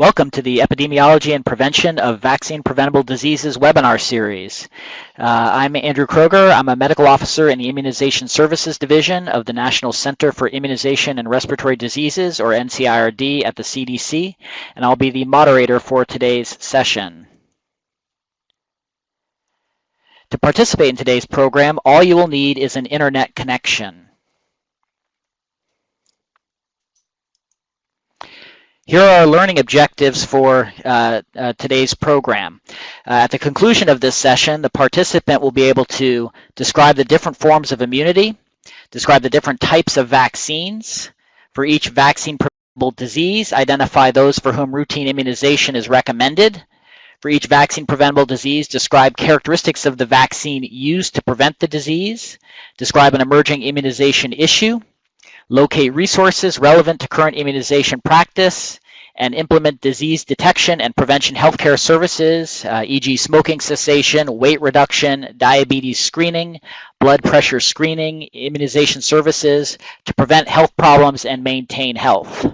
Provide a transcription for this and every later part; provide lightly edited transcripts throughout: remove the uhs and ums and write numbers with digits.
Welcome to the Epidemiology and Prevention of Vaccine Preventable Diseases webinar series. I'm Andrew Kroger. I'm a medical officer in the Immunization Services Division of the National Center for Immunization and Respiratory Diseases, or NCIRD, at the CDC, and I'll be the moderator for today's session. To participate in today's program, all you will need is an internet connection. Here are our learning objectives for today's program. At the conclusion of this session, the participant will be able to describe the different forms of immunity, describe the different types of vaccines. For each vaccine-preventable disease, identify those for whom routine immunization is recommended. For each vaccine-preventable disease, describe characteristics of the vaccine used to prevent the disease, describe an emerging immunization issue, locate resources relevant to current immunization practice, and implement disease detection and prevention healthcare services, e.g. smoking cessation, weight reduction, diabetes screening, blood pressure screening, immunization services to prevent health problems and maintain health.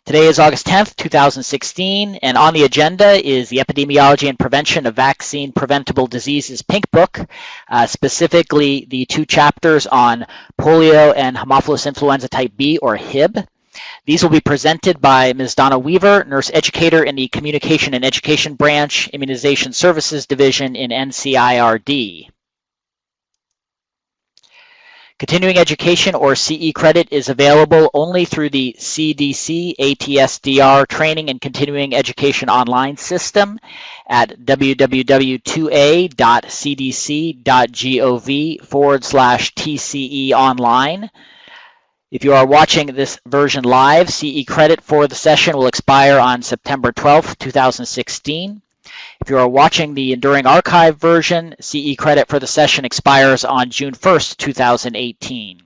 Today is August 10th, 2016, and on the agenda is the Epidemiology and Prevention of Vaccine Preventable Diseases Pink Book, specifically the two chapters on polio and Haemophilus influenza type B, or Hib. These will be presented by Ms. Donna Weaver, nurse educator in the Communication and Education Branch, Immunization Services Division in NCIRD. Continuing education, or CE credit, is available only through the CDC ATSDR Training and Continuing Education Online system at www.cdc.gov/TCE online. If you are watching this version live, CE credit for the session will expire on September 12th, 2016. If you are watching the Enduring Archive version, CE credit for the session expires on June 1st, 2018.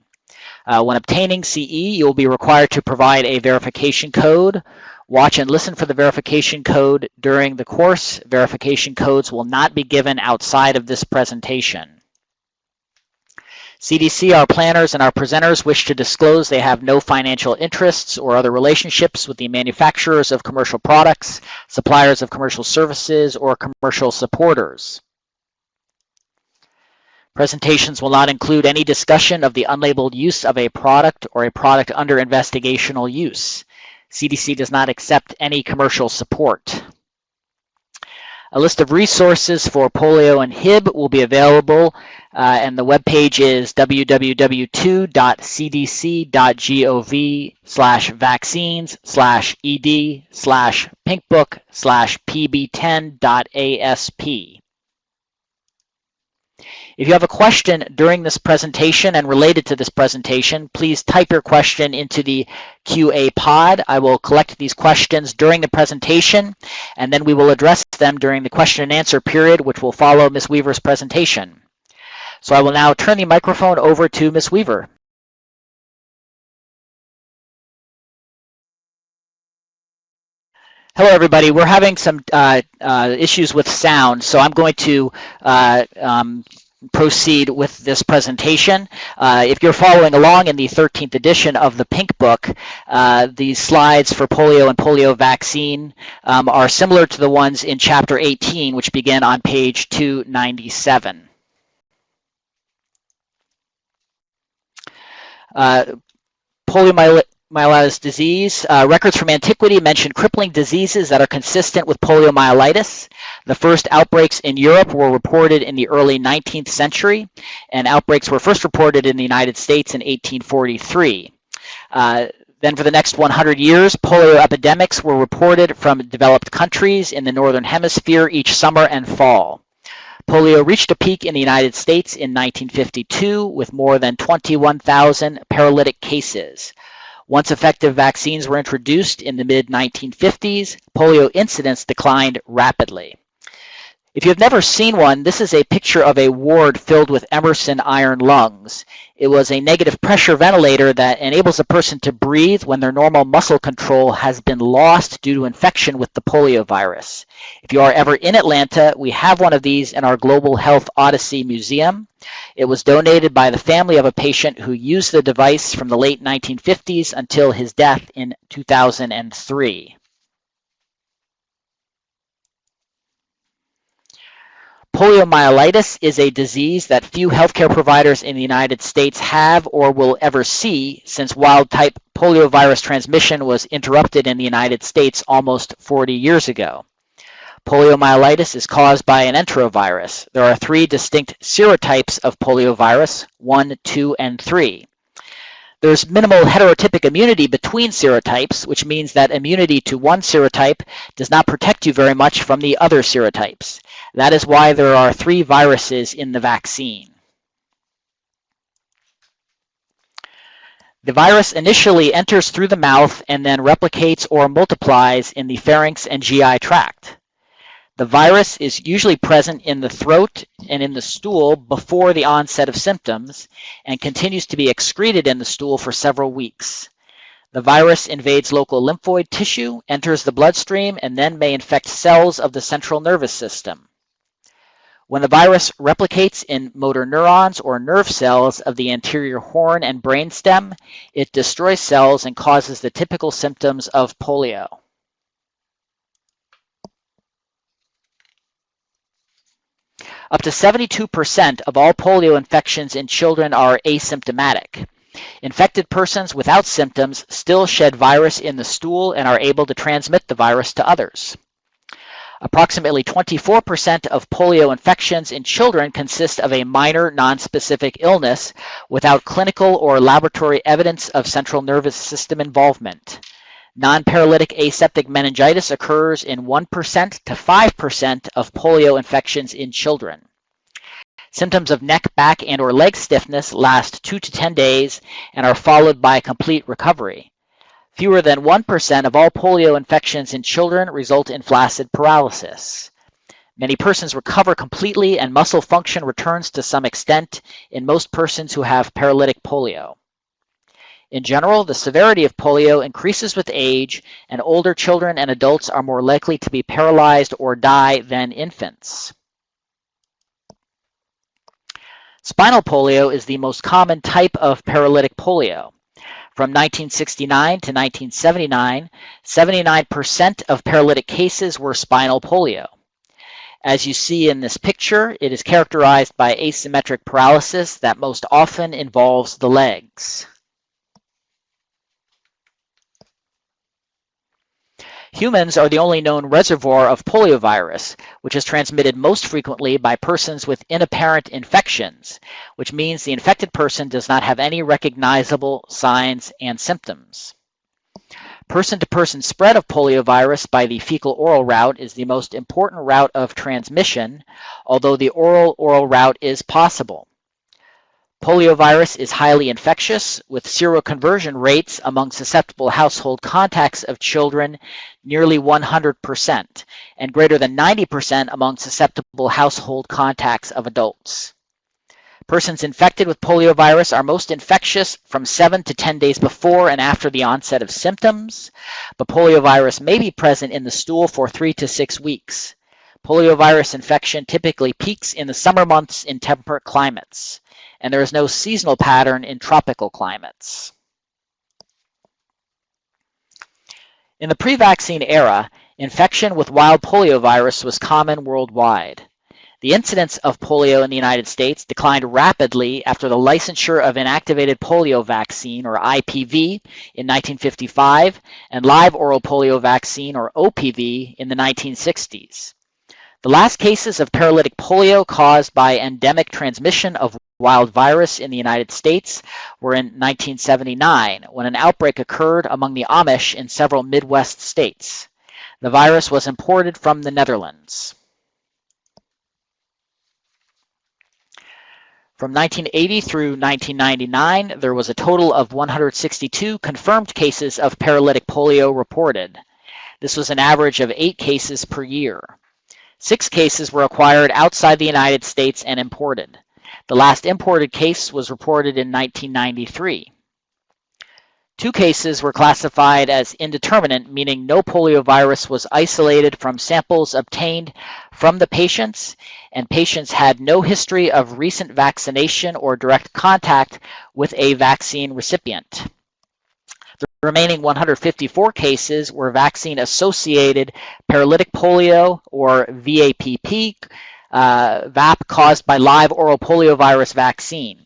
When obtaining CE, you will be required to provide a verification code. Watch and listen for the verification code during the course. Verification codes will not be given outside of this presentation. CDC, our planners, and our presenters wish to disclose they have no financial interests or other relationships with the manufacturers of commercial products, suppliers of commercial services, or commercial supporters. Presentations will not include any discussion of the unlabeled use of a product or a product under investigational use. CDC does not accept any commercial support. A list of resources for polio and Hib will be available, and the webpage is www.cdc.gov/vaccines/ed/pinkbook/pb10.asp. If you have a question during this presentation and related to this presentation, please type your question into the QA pod. I will collect these questions during the presentation, and then we will address them during the question and answer period, which will follow Ms. Weaver's presentation. So I will now turn the microphone over to Ms. Weaver. Hello, everybody. We're having some issues with sound, so I'm going to proceed with this presentation. If you're following along in the 13th edition of the Pink Book, the slides for polio and polio vaccine are similar to the ones in Chapter 18, which begin on page 297. Poliomyelitis disease. Records from antiquity mention crippling diseases that are consistent with poliomyelitis. The first outbreaks in Europe were reported in the early 19th century, and outbreaks were first reported in the United States in 1843. Then for the next 100 years, polio epidemics were reported from developed countries in the Northern Hemisphere each summer and fall. Polio reached a peak in the United States in 1952 with more than 21,000 paralytic cases. Once effective vaccines were introduced in the mid-1950s, polio incidence declined rapidly. If you've never seen one, this is a picture of a ward filled with Emerson iron lungs. It was a negative pressure ventilator that enables a person to breathe when their normal muscle control has been lost due to infection with the polio virus. If you are ever in Atlanta, we have one of these in our Global Health Odyssey Museum. It was donated by the family of a patient who used the device from the late 1950s until his death in 2003. Poliomyelitis is a disease that few healthcare providers in the United States have or will ever see, since wild-type poliovirus transmission was interrupted in the United States almost 40 years ago. Poliomyelitis is caused by an enterovirus. There are 3 distinct serotypes of poliovirus, 1, 2, and 3. There's minimal heterotypic immunity between serotypes, which means that immunity to one serotype does not protect you very much from the other serotypes. That is why there are 3 viruses in the vaccine. The virus initially enters through the mouth and then replicates or multiplies in the pharynx and GI tract. The virus is usually present in the throat and in the stool before the onset of symptoms and continues to be excreted in the stool for several weeks. The virus invades local lymphoid tissue, enters the bloodstream, and then may infect cells of the central nervous system. When the virus replicates in motor neurons or nerve cells of the anterior horn and brainstem, it destroys cells and causes the typical symptoms of polio. Up to 72% of all polio infections in children are asymptomatic. Infected persons without symptoms still shed virus in the stool and are able to transmit the virus to others. Approximately 24% of polio infections in children consist of a minor nonspecific illness without clinical or laboratory evidence of central nervous system involvement. Non-paralytic aseptic meningitis occurs in 1% to 5% of polio infections in children. Symptoms of neck, back, and or leg stiffness last 2 to 10 days and are followed by complete recovery. Fewer than 1% of all polio infections in children result in flaccid paralysis. Many persons recover completely and muscle function returns to some extent in most persons who have paralytic polio. In general, the severity of polio increases with age, and older children and adults are more likely to be paralyzed or die than infants. Spinal polio is the most common type of paralytic polio. From 1969 to 1979, 79% of paralytic cases were spinal polio. As you see in this picture, it is characterized by asymmetric paralysis that most often involves the legs. Humans are the only known reservoir of poliovirus, which is transmitted most frequently by persons with inapparent infections, which means the infected person does not have any recognizable signs and symptoms. Person-to-person spread of poliovirus by the fecal-oral route is the most important route of transmission, although the oral-oral route is possible. Poliovirus is highly infectious, with seroconversion rates among susceptible household contacts of children nearly 100%, and greater than 90% among susceptible household contacts of adults. Persons infected with poliovirus are most infectious from 7 to 10 days before and after the onset of symptoms, but poliovirus may be present in the stool for 3 to 6 weeks. Poliovirus infection typically peaks in the summer months in temperate climates, and there is no seasonal pattern in tropical climates. In the pre-vaccine era, infection with wild poliovirus was common worldwide. The incidence of polio in the United States declined rapidly after the licensure of inactivated polio vaccine, or IPV, in 1955, and live oral polio vaccine, or OPV, in the 1960s. The last cases of paralytic polio caused by endemic transmission of wild virus in the United States were in 1979, when an outbreak occurred among the Amish in several Midwest states. The virus was imported from the Netherlands. From 1980 through 1999, there was a total of 162 confirmed cases of paralytic polio reported. This was an average of 8 cases per year. 6 cases were acquired outside the United States and imported. The last imported case was reported in 1993. 2 cases were classified as indeterminate, meaning no poliovirus was isolated from samples obtained from the patients, and patients had no history of recent vaccination or direct contact with a vaccine recipient. The remaining 154 cases were vaccine-associated paralytic polio, or VAPP, VAP caused by live oral poliovirus vaccine.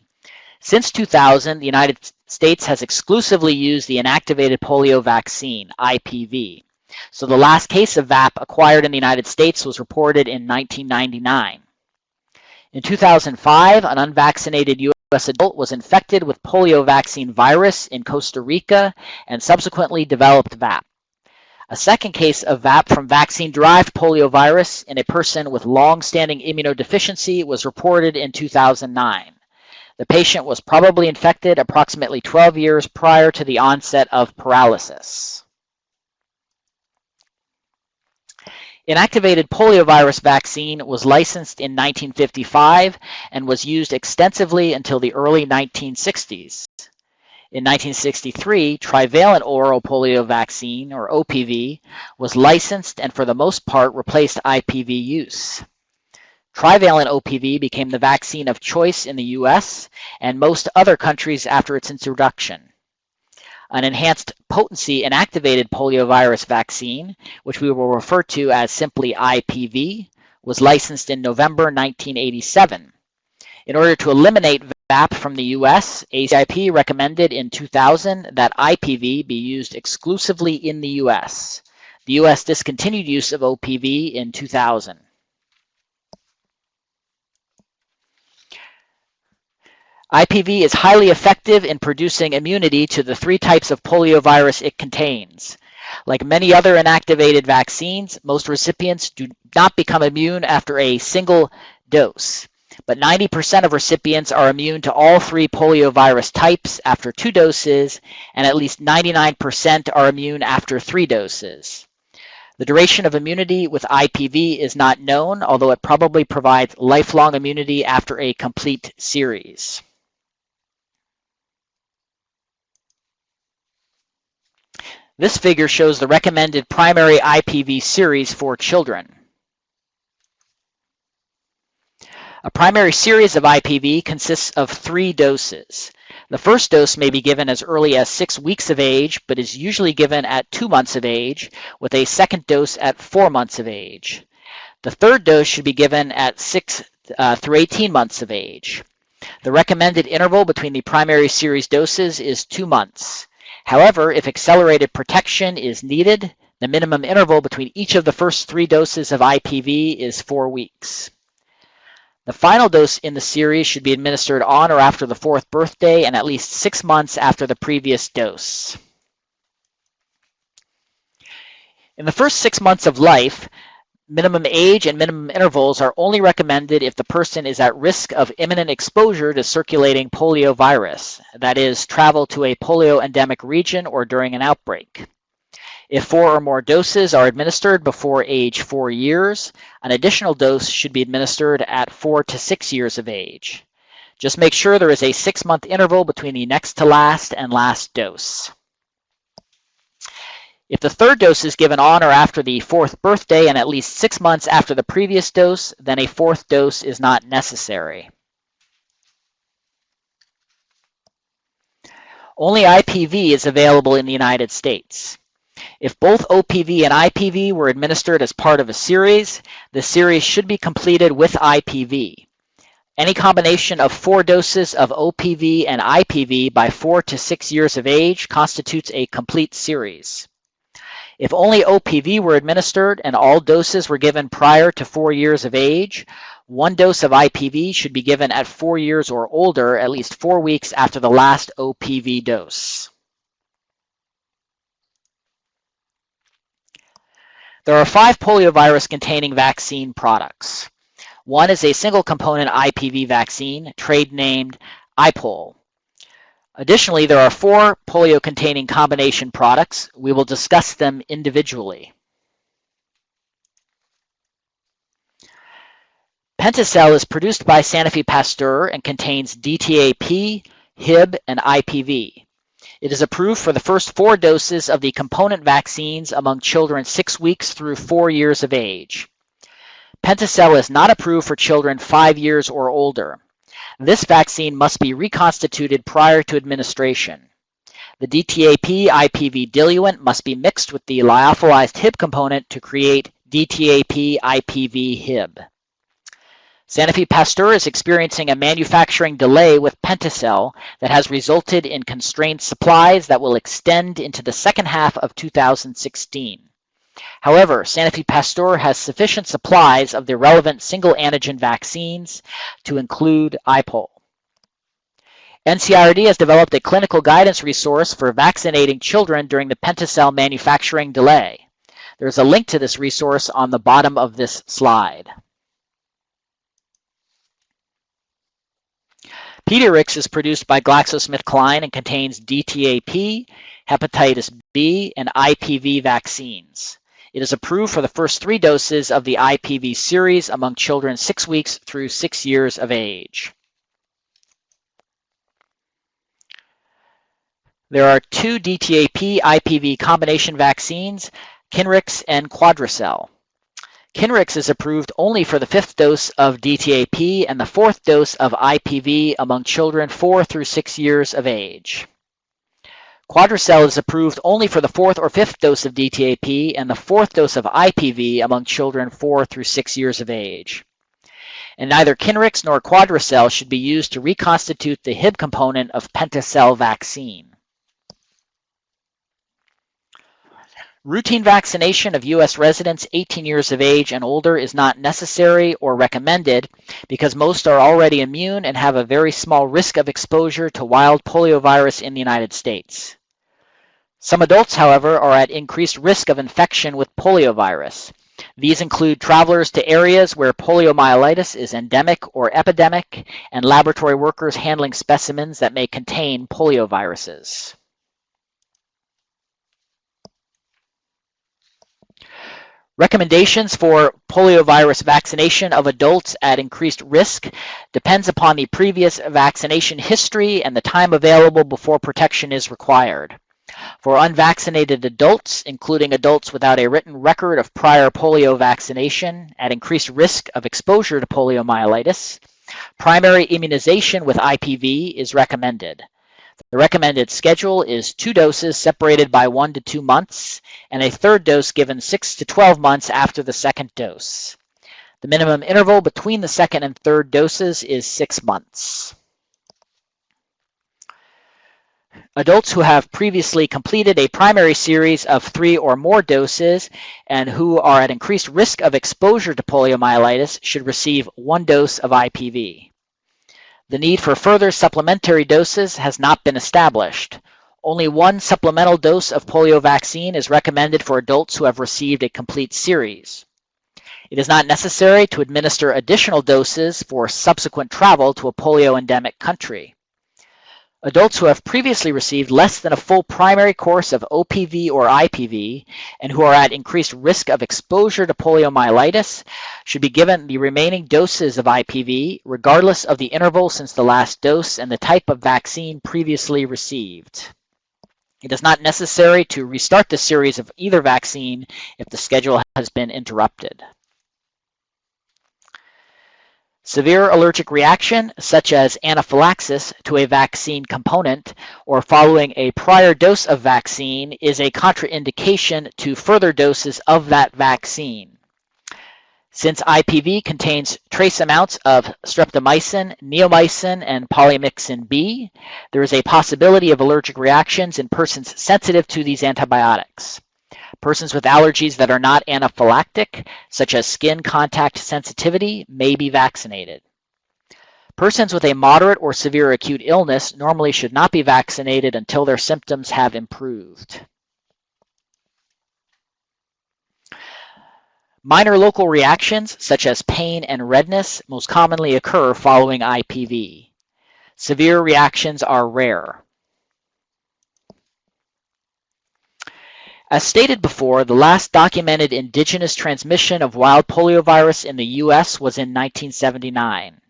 Since 2000, the United States has exclusively used the inactivated polio vaccine, IPV. So the last case of VAP acquired in the United States was reported in 1999. In 2005, an unvaccinated U.S. adult was infected with polio vaccine virus in Costa Rica and subsequently developed VAP. A second case of VAP from vaccine-derived poliovirus in a person with long-standing immunodeficiency was reported in 2009. The patient was probably infected approximately 12 years prior to the onset of paralysis. Inactivated poliovirus vaccine was licensed in 1955 and was used extensively until the early 1960s. In 1963, trivalent oral polio vaccine, or OPV, was licensed and for the most part replaced IPV use. Trivalent OPV became the vaccine of choice in the U.S. and most other countries after its introduction. An enhanced potency inactivated poliovirus vaccine, which we will refer to as simply IPV, was licensed in November 1987. In order to eliminate VAP from the U.S., ACIP recommended in 2000 that IPV be used exclusively in the U.S. The U.S. discontinued use of OPV in 2000. IPV is highly effective in producing immunity to the 3 types of poliovirus it contains. Like many other inactivated vaccines, most recipients do not become immune after a single dose, but 90% of recipients are immune to all 3 poliovirus types after 2 doses, and at least 99% are immune after 3 doses. The duration of immunity with IPV is not known, although it probably provides lifelong immunity after a complete series. This figure shows the recommended primary IPV series for children. A primary series of IPV consists of 3 doses. The first dose may be given as early as 6 weeks of age, but is usually given at 2 months of age, with a second dose at 4 months of age. The third dose should be given at 6 through 18 months of age. The recommended interval between the primary series doses is 2 months. However, if accelerated protection is needed, the minimum interval between each of the first 3 doses of IPV is 4 weeks. The final dose in the series should be administered on or after the 4th birthday and at least 6 months after the previous dose. In the first 6 months of life, minimum age and minimum intervals are only recommended if the person is at risk of imminent exposure to circulating poliovirus, that is, travel to a polio endemic region or during an outbreak. If 4 or more doses are administered before age 4 years, an additional dose should be administered at 4 to 6 years of age. Just make sure there is a 6-month interval between the next to last and last dose. If the third dose is given on or after the 4th birthday and at least 6 months after the previous dose, then a 4th dose is not necessary. Only IPV is available in the United States. If both OPV and IPV were administered as part of a series, the series should be completed with IPV. Any combination of 4 doses of OPV and IPV by 4 to 6 years of age constitutes a complete series. If only OPV were administered and all doses were given prior to 4 years of age, 1 dose of IPV should be given at 4 years or older, at least 4 weeks after the last OPV dose. There are 5 poliovirus-containing vaccine products. One is a single-component IPV vaccine, trade named IPOL. Additionally, there are 4 polio-containing combination products. We will discuss them individually. Penticell is produced by Sanofi Pasteur and contains DTaP, Hib, and IPV. It is approved for the first 4 doses of the component vaccines among children 6 weeks through 4 years of age. Penticell is not approved for children 5 years or older. This vaccine must be reconstituted prior to administration. The DTaP-IPV diluent must be mixed with the lyophilized Hib component to create DTaP-IPV Hib. Sanofi Pasteur is experiencing a manufacturing delay with Penticell that has resulted in constrained supplies that will extend into the second half of 2016. However, Sanofi Pasteur has sufficient supplies of the relevant single antigen vaccines to include IPOL. NCIRD has developed a clinical guidance resource for vaccinating children during the Penticell manufacturing delay. There is a link to this resource on the bottom of this slide. Pediarix is produced by GlaxoSmithKline and contains DTaP, hepatitis B, and IPV vaccines. It is approved for the first 3 doses of the IPV series among children 6 weeks through 6 years of age. There are 2 DTaP-IPV combination vaccines, Kinrix and Quadricel. Kinrix is approved only for the 5th dose of DTaP and the 4th dose of IPV among children 4 through 6 years of age. Quadricel is approved only for the 4th or 5th dose of DTaP and the 4th dose of IPV among children 4 through 6 years of age. And neither Kinrix nor Quadricel should be used to reconstitute the Hib component of Penticell vaccine. Routine vaccination of U.S. residents 18 years of age and older is not necessary or recommended because most are already immune and have a very small risk of exposure to wild poliovirus in the United States. Some adults, however, are at increased risk of infection with poliovirus. These include travelers to areas where poliomyelitis is endemic or epidemic and laboratory workers handling specimens that may contain polioviruses. Recommendations for poliovirus vaccination of adults at increased risk depends upon the previous vaccination history and the time available before protection is required. For unvaccinated adults, including adults without a written record of prior polio vaccination at increased risk of exposure to poliomyelitis, primary immunization with IPV is recommended. The recommended schedule is 2 doses separated by 1 to 2 months, and a 3rd dose given 6 to 12 months after the 2nd dose. The minimum interval between the 2nd and 3rd doses is 6 months. Adults who have previously completed a primary series of 3 or more doses and who are at increased risk of exposure to poliomyelitis should receive 1 dose of IPV. The need for further supplementary doses has not been established. Only 1 supplemental dose of polio vaccine is recommended for adults who have received a complete series. It is not necessary to administer additional doses for subsequent travel to a polio-endemic country. Adults who have previously received less than a full primary course of OPV or IPV and who are at increased risk of exposure to poliomyelitis should be given the remaining doses of IPV regardless of the interval since the last dose and the type of vaccine previously received. It is not necessary to restart the series of either vaccine if the schedule has been interrupted. Severe allergic reaction, such as anaphylaxis to a vaccine component or following a prior dose of vaccine, is a contraindication to further doses of that vaccine. Since IPV contains trace amounts of streptomycin, neomycin, and polymyxin B, there is a possibility of allergic reactions in persons sensitive to these antibiotics. Persons with allergies that are not anaphylactic, such as skin contact sensitivity, may be vaccinated. Persons with a moderate or severe acute illness normally should not be vaccinated until their symptoms have improved. Minor local reactions, such as pain and redness, most commonly occur following IPV. Severe reactions are rare. As stated before, the last documented indigenous transmission of wild poliovirus in the U.S. was in 1979.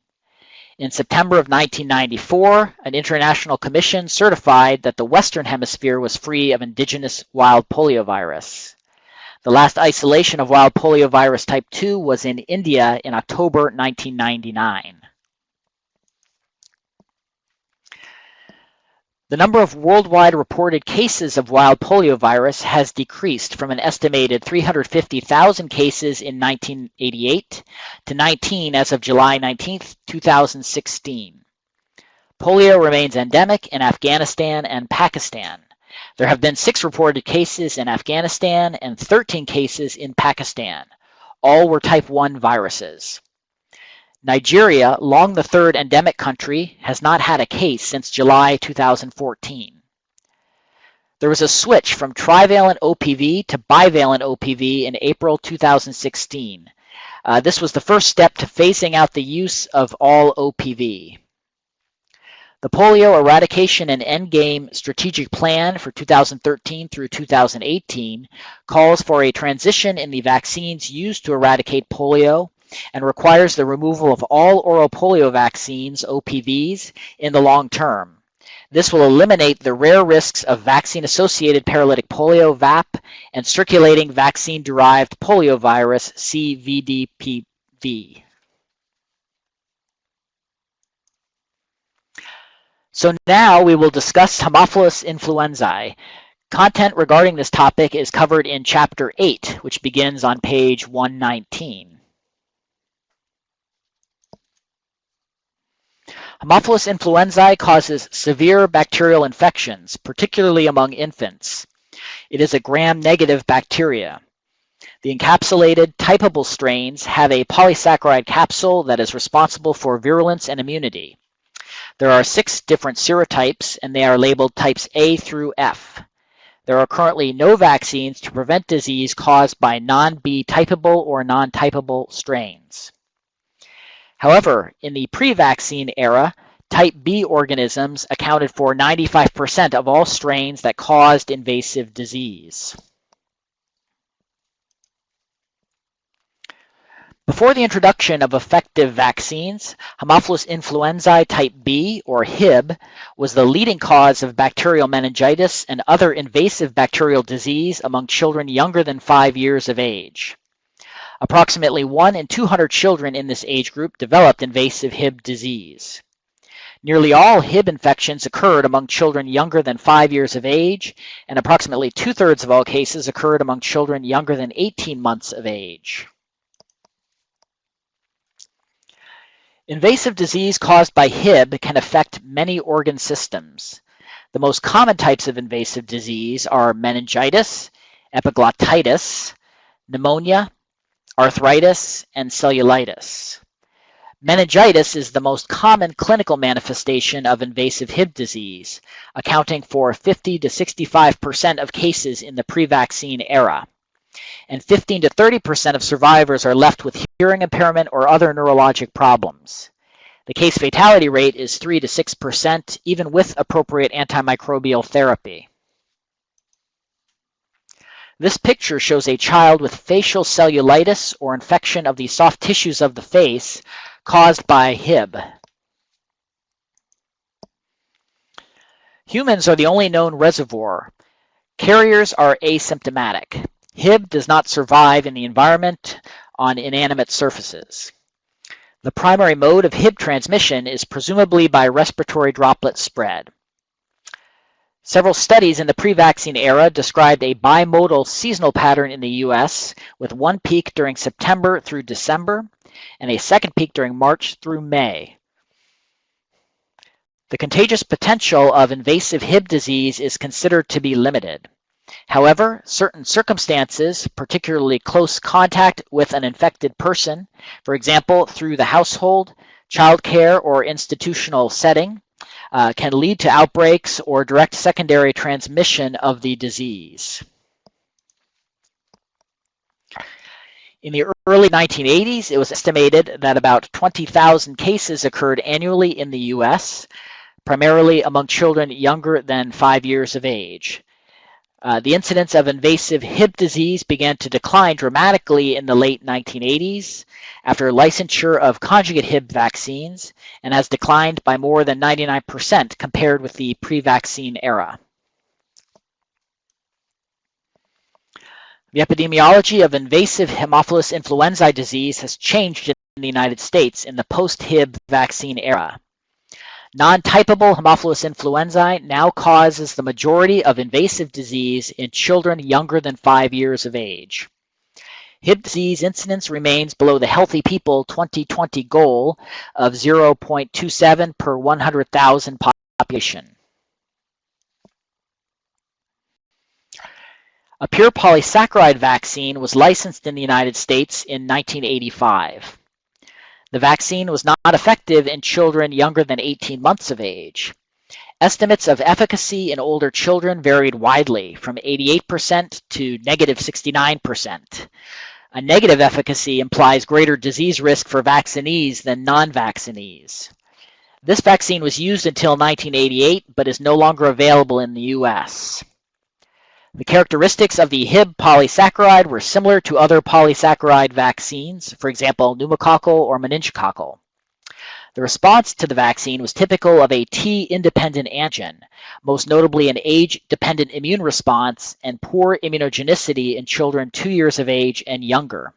In September of 1994, an international commission certified that the Western Hemisphere was free of indigenous wild poliovirus. The last isolation of wild poliovirus type 2 was in India in October 1999. The number of worldwide reported cases of wild poliovirus has decreased from an estimated 350,000 cases in 1988 to 19 as of July 19, 2016. Polio remains endemic in Afghanistan and Pakistan. There have been 6 reported cases in Afghanistan and 13 cases in Pakistan. All were type 1 viruses. Nigeria, long the third endemic country, has not had a case since July 2014. There was a switch from trivalent OPV to bivalent OPV in April 2016. This was the first step to phasing out the use of all OPV. The Polio Eradication and Endgame Strategic Plan for 2013 through 2018 calls for a transition in the vaccines used to eradicate polio and requires the removal of all oral polio vaccines, OPVs, in the long term. This will eliminate the rare risks of vaccine-associated paralytic polio, VAP, and circulating vaccine-derived poliovirus, CVDPV. So now we will discuss Haemophilus influenzae. Content regarding this topic is covered in Chapter 8, which begins on page 119. Haemophilus influenzae causes severe bacterial infections, particularly among infants. It is a gram-negative bacteria. The encapsulated typable strains have a polysaccharide capsule that is responsible for virulence and immunity. There are 6 different serotypes, and they are labeled types A through F. There are currently no vaccines to prevent disease caused by non-B typable or non-typable strains. However, in the pre-vaccine era, type B organisms accounted for 95% of all strains that caused invasive disease. Before the introduction of effective vaccines, Haemophilus influenzae type B, or Hib, was the leading cause of bacterial meningitis and other invasive bacterial disease among children younger than 5 years of age. Approximately 1 in 200 children in this age group developed invasive Hib disease. Nearly all Hib infections occurred among children younger than 5 years of age, and approximately 2/3 of all cases occurred among children younger than 18 months of age. Invasive disease caused by Hib can affect many organ systems. The most common types of invasive disease are meningitis, epiglottitis, pneumonia, arthritis, and cellulitis. Meningitis is the most common clinical manifestation of invasive Hib disease, accounting for 50 to 65% of cases in the pre-vaccine era. And 15 to 30% of survivors are left with hearing impairment or other neurologic problems. The case fatality rate is 3 to 6%, even with appropriate antimicrobial therapy. This picture shows a child with facial cellulitis or infection of the soft tissues of the face caused by Hib. Humans are the only known reservoir. Carriers are asymptomatic. Hib does not survive in the environment on inanimate surfaces. The primary mode of Hib transmission is presumably by respiratory droplet spread. Several studies in the pre-vaccine era described a bimodal seasonal pattern in the U.S. with one peak during September through December and a second peak during March through May. The contagious potential of invasive Hib disease is considered to be limited. However, certain circumstances, particularly close contact with an infected person, for example, through the household, child care, or institutional setting, can lead to outbreaks or direct secondary transmission of the disease. In the early 1980s, it was estimated that about 20,000 cases occurred annually in the U.S., primarily among children younger than 5 years of age. The incidence of invasive Hib disease began to decline dramatically in the late 1980s after licensure of conjugate Hib vaccines and has declined by more than 99% compared with the pre-vaccine era. The epidemiology of invasive Haemophilus influenzae disease has changed in the United States in the post-Hib vaccine era. Non-typable Haemophilus influenzae now causes the majority of invasive disease in children younger than 5 years of age. Hib disease incidence remains below the Healthy People 2020 goal of 0.27 per 100,000 population. A pure polysaccharide vaccine was licensed in the United States in 1985. The vaccine was not effective in children younger than 18 months of age. Estimates of efficacy in older children varied widely, from 88% to negative 69%. A negative efficacy implies greater disease risk for vaccinees than non-vaccinees. This vaccine was used until 1988, but is no longer available in the U.S. The characteristics of the Hib polysaccharide were similar to other polysaccharide vaccines, for example, pneumococcal or meningococcal. The response to the vaccine was typical of a T-independent antigen, most notably an age-dependent immune response and poor immunogenicity in children 2 years of age and younger.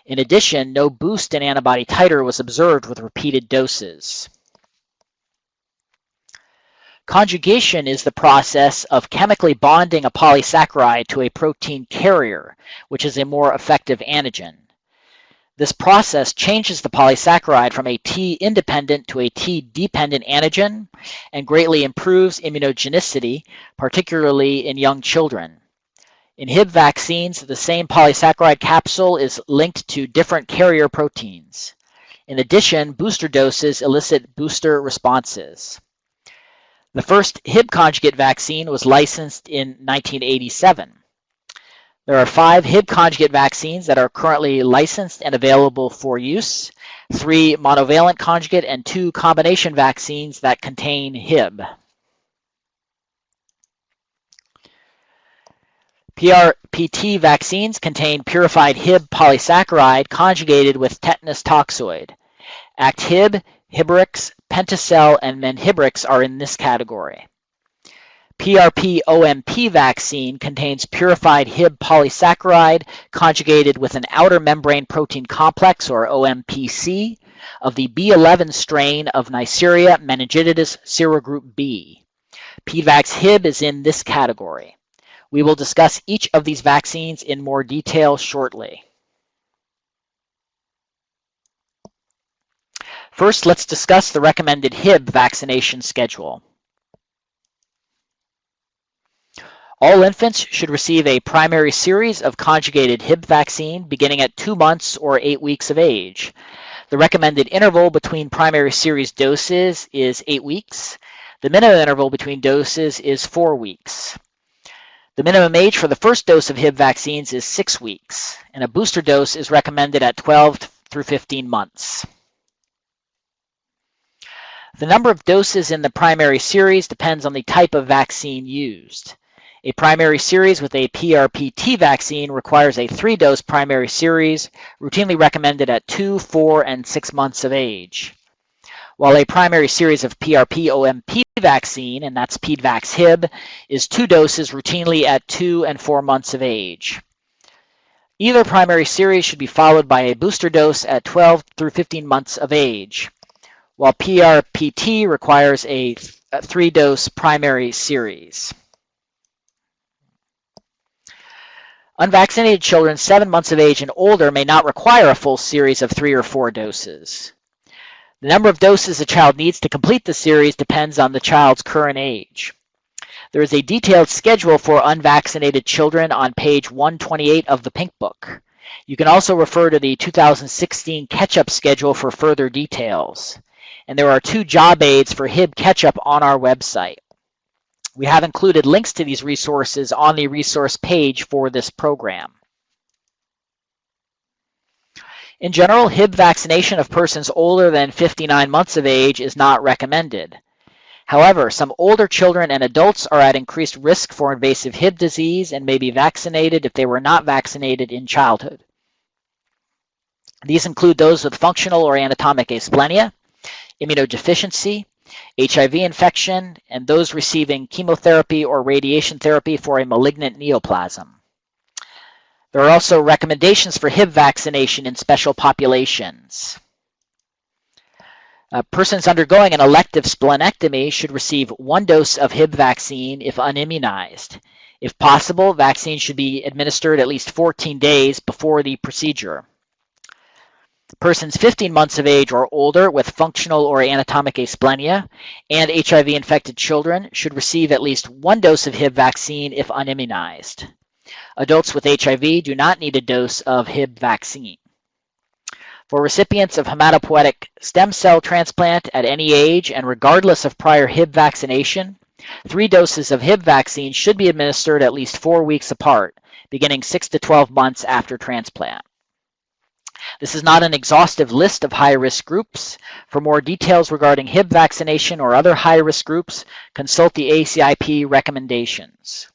In addition, no boost in antibody titer was observed with repeated doses. Conjugation is the process of chemically bonding a polysaccharide to a protein carrier, which is a more effective antigen. This process changes the polysaccharide from a T-independent to a T-dependent antigen and greatly improves immunogenicity, particularly in young children. In Hib vaccines, the same polysaccharide capsule is linked to different carrier proteins. In addition, booster doses elicit booster responses. The first Hib conjugate vaccine was licensed in 1987. There are 5 Hib conjugate vaccines that are currently licensed and available for use, 3 monovalent conjugate and 2 combination vaccines that contain Hib. PRPT vaccines contain purified Hib polysaccharide conjugated with tetanus toxoid. Act-Hib, Hibrix, Pentacell, and Menhibrix are in this category. PRP-OMP vaccine contains purified Hib polysaccharide conjugated with an outer membrane protein complex, or OMPC, of the B11 strain of Neisseria meningitidis serogroup B. PVax-Hib is in this category. We will discuss each of these vaccines in more detail shortly. First, let's discuss the recommended Hib vaccination schedule. All infants should receive a primary series of conjugated Hib vaccine beginning at 2 months or 8 weeks of age. The recommended interval between primary series doses is 8 weeks. The minimum interval between doses is 4 weeks. The minimum age for the first dose of Hib vaccines is 6 weeks, and a booster dose is recommended at 12 through 15 months. The number of doses in the primary series depends on the type of vaccine used. A primary series with a PRPT vaccine requires a 3-dose primary series, routinely recommended at 2, 4, and 6 months of age. While a primary series of PRP-OMP vaccine, and that's PVax-Hib, is 2 doses routinely at 2 and 4 months of age. Either primary series should be followed by a booster dose at 12 through 15 months of age, while PRPT requires a 3-dose primary series. Unvaccinated children 7 months of age and older may not require a full series of 3 or 4 doses. The number of doses a child needs to complete the series depends on the child's current age. There is a detailed schedule for unvaccinated children on page 128 of the Pink Book. You can also refer to the 2016 catch-up schedule for further details. And there are 2 job aids for Hib catch-up on our website. We have included links to these resources on the resource page for this program. In general, Hib vaccination of persons older than 59 months of age is not recommended. However, some older children and adults are at increased risk for invasive Hib disease and may be vaccinated if they were not vaccinated in childhood. These include those with functional or anatomic asplenia, immunodeficiency, HIV infection, and those receiving chemotherapy or radiation therapy for a malignant neoplasm. There are also recommendations for Hib vaccination in special populations. Persons undergoing an elective splenectomy should receive 1 dose of Hib vaccine if unimmunized. If possible, vaccine should be administered at least 14 days before the procedure. Persons 15 months of age or older with functional or anatomic asplenia and HIV-infected children should receive at least 1 dose of Hib vaccine if unimmunized. Adults with HIV do not need a dose of Hib vaccine. For recipients of hematopoietic stem cell transplant at any age and regardless of prior Hib vaccination, 3 doses of Hib vaccine should be administered at least 4 weeks apart, beginning 6 to 12 months after transplant. This is not an exhaustive list of high-risk groups. For more details regarding Hib vaccination or other high-risk groups, consult the ACIP recommendations.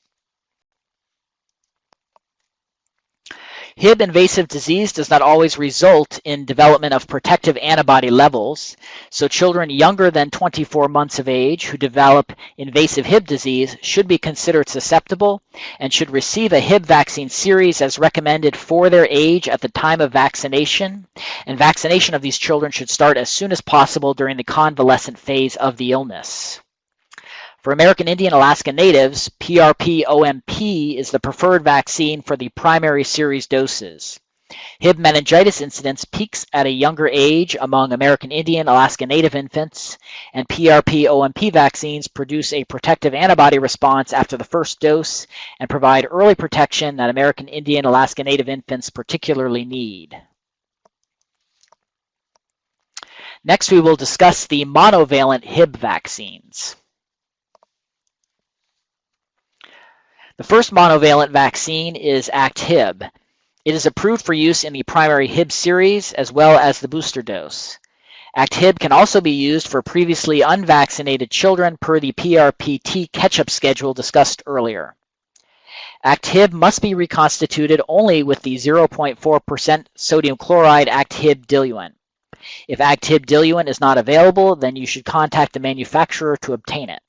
Hib invasive disease does not always result in development of protective antibody levels, so children younger than 24 months of age who develop invasive Hib disease should be considered susceptible and should receive a Hib vaccine series as recommended for their age at the time of vaccination, and vaccination of these children should start as soon as possible during the convalescent phase of the illness. For American Indian Alaska Natives, PRP-OMP is the preferred vaccine for the primary series doses. Hib meningitis incidence peaks at a younger age among American Indian Alaska Native infants, and PRP-OMP vaccines produce a protective antibody response after the first dose and provide early protection that American Indian Alaska Native infants particularly need. Next, we will discuss the monovalent Hib vaccines. The first monovalent vaccine is ACT-HIB. It is approved for use in the primary Hib series as well as the booster dose. ACT-HIB can also be used for previously unvaccinated children per the PRPT catch-up schedule discussed earlier. ACT-HIB must be reconstituted only with the 0.4% sodium chloride ACT-HIB diluent. If ACT-HIB diluent is not available, then you should contact the manufacturer to obtain it.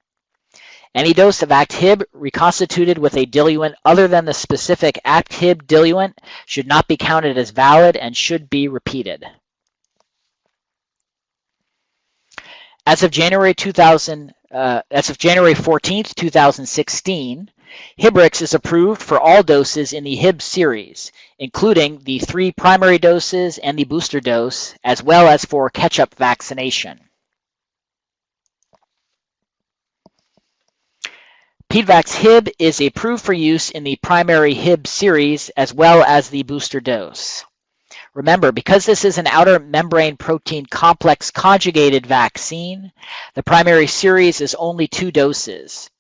Any dose of ACT-HIB reconstituted with a diluent other than the specific ACT-HIB diluent should not be counted as valid and should be repeated. As of January 14, 2016, Hibrix is approved for all doses in the Hib series, including the 3 primary doses and the booster dose, as well as for catch-up vaccination. PEDVAX-HIB is approved for use in the primary Hib series as well as the booster dose. Remember, because this is an outer membrane protein complex conjugated vaccine, the primary series is only 2 doses.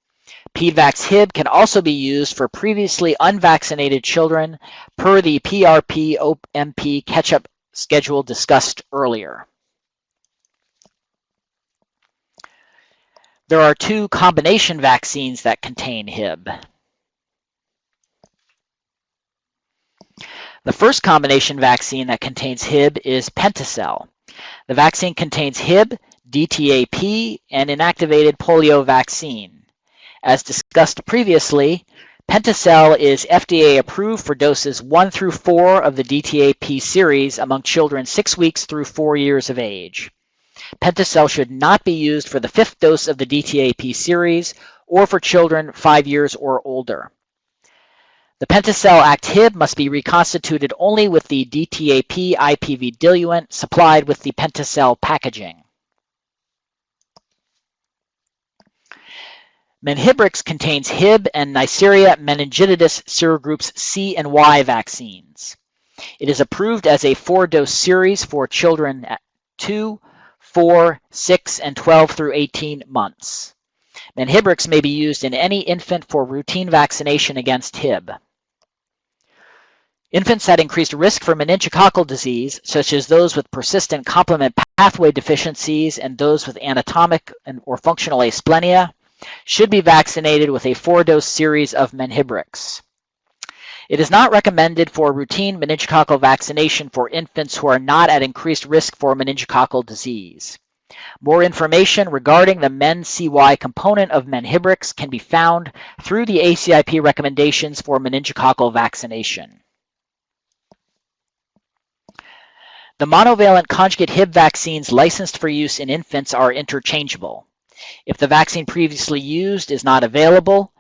PEDVAX-HIB can also be used for previously unvaccinated children per the PRP-OMP catch-up schedule discussed earlier. There are 2 combination vaccines that contain Hib. The first combination vaccine that contains Hib is Pentacell. The vaccine contains Hib, DTaP, and inactivated polio vaccine. As discussed previously, Pentacell is FDA approved for doses 1 through 4 of the DTaP series among children 6 weeks through 4 years of age. Pentacell should not be used for the 5th dose of the DTaP series or for children 5 years or older. The Pentacell ACT-HIB must be reconstituted only with the DTaP IPV diluent supplied with the Pentacell packaging. Menhibrix contains Hib and Neisseria meningitidis serogroups C and Y vaccines. It is approved as a 4-dose series for children at 2, 4, 6, and 12 through 18 months. Menhibrix may be used in any infant for routine vaccination against Hib. Infants at increased risk for meningococcal disease, such as those with persistent complement pathway deficiencies and those with anatomic or functional asplenia, should be vaccinated with a 4-dose series of Menhibrix. It is not recommended for routine meningococcal vaccination for infants who are not at increased risk for meningococcal disease. More information regarding the Men-CY component of Menhibrix can be found through the ACIP recommendations for meningococcal vaccination. The monovalent conjugate Hib vaccines licensed for use in infants are interchangeable. If the vaccine previously used is not available,